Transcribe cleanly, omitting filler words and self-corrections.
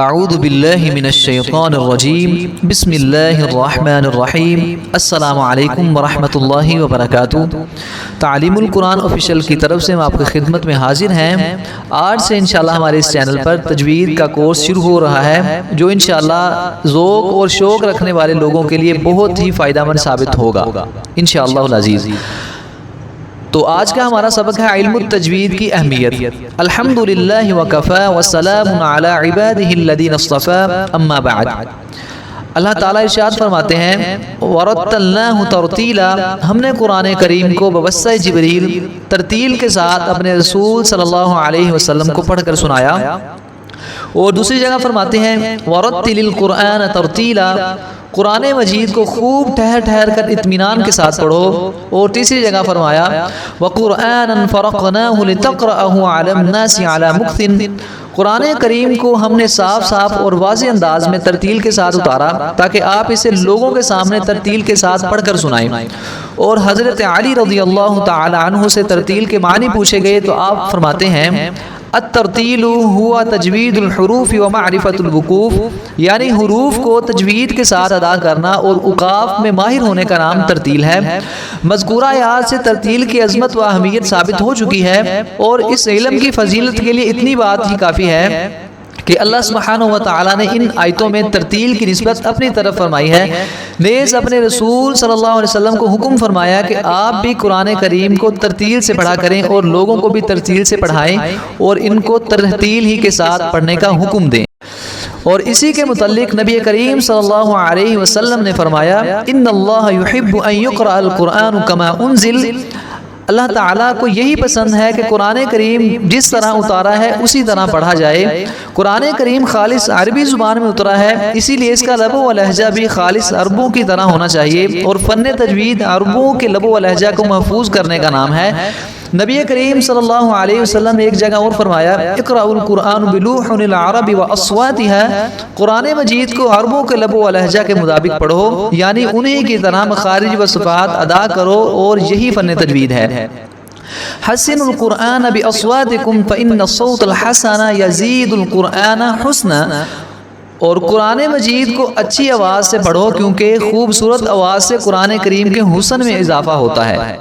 اعوذ باللہ من الشیطان الرجیم بسم اللہ الرحمن الرحیم السلام علیکم ورحمۃ اللہ وبرکاتہ۔ تعلیم القرآن آفیشیل کی طرف سے ہم آپ کی خدمت میں حاضر ہیں۔ آج سے انشاءاللہ ہمارے اس چینل پر تجوید کا کورس شروع ہو رہا ہے، جو انشاءاللہ ذوق اور شوق رکھنے والے لوگوں کے لیے بہت ہی فائدہ مند ثابت ہوگا انشاءاللہ العزیز۔ تو آج کا ہمارا سبق ہے علم التجوید کی اہمیت۔ الحمدللہ وکفی وسلام علی عبادہ الذین اصطفی اما بعد۔ اللہ تعالیٰ ارشاد فرماتے ہیں وَرَتَّلْنَاهُ تَرْتِيلًا، ہم نے قرآن کریم کو بواسطہ جبریل ترتیل کے ساتھ اپنے رسول صلی اللہ علیہ وسلم کو پڑھ کر سنایا۔ اور دوسری جگہ فرماتے ہیں وَرَتِّلِ الْقُرْآنَ تَرْتِيلًا، قرآن مجید کو خوب ٹھہر ٹھہر کر اطمینان کے ساتھ پڑھو۔ اور تیسری جگہ فرمایا وَقُرْآنًا فَرَقْنَاهُ لِتَقْرَأَهُ عَلَى النَّاسِ عَلَى مُكْثٍ، قرآن کریم کو ہم نے صاف صاف اور واضح انداز میں ترتیل کے ساتھ اتارا تاکہ آپ اسے لوگوں کے سامنے ترتیل کے ساتھ پڑھ کر سنائیں۔ اور حضرت علی رضی اللہ تعالی عنہ سے ترتیل کے معنی پوچھے گئے تو آپ فرماتے ہیں الترتیل ہوا تجوید الحروف و معرفت الوقوف، یعنی حروف کو تجوید کے ساتھ ادا کرنا اور اوقاف میں ماہر ہونے کا نام ترتیل ہے۔ مذکورہ آیات سے ترتیل کی عظمت و اہمیت ثابت ہو چکی ہے، اور اس علم کی فضیلت کے لیے اتنی بات ہی کافی ہے کہ اللہ سبحانہ و تعالیٰ نے ان آیتوں میں ترتیل کی نسبت اپنی طرف فرمائی ہے۔ نیز اپنے رسول صلی اللہ علیہ وسلم کو حکم فرمایا کہ آپ بھی قرآن کریم کو ترتیل سے پڑھا کریں اور لوگوں کو بھی ترتیل سے پڑھائیں اور ان کو ترتیل ہی کے ساتھ پڑھنے کا حکم دیں۔ اور اسی کے متعلق نبی کریم صلی اللہ علیہ وسلم نے فرمایا ان اللہ یحب ان یقرأ القرآن کما انزل، اللہ تعالیٰ کو یہی پسند ہے کہ قرآن کریم جس طرح اتارا ہے اسی طرح پڑھا جائے۔ قرآن کریم خالص عربی زبان میں اترا ہے، اسی لیے اس کا لب و لہجہ بھی خالص عربوں کی طرح ہونا چاہیے، اور فن تجوید عربوں کے لب و لہجہ کو محفوظ کرنے کا نام ہے۔ نبی کریم صلی اللہ علیہ وسلم نے ایک جگہ اور فرمایا اقرأوا القرآن بلوحن العرب واصواتها، قرآن مجید کو عربوں کے لب و لہجہ کے مطابق پڑھو، یعنی انہی کی طرح مخارج و صفات ادا کرو، اور یہی فن تجوید ہے۔ حسن القرآن باصواتکم فإن الصوت الحسن یزید القرآن حسنا، اور قرآن مجید کو اچھی آواز سے پڑھو کیونکہ خوبصورت آواز سے قرآن کریم کے حسن میں اضافہ ہوتا ہے۔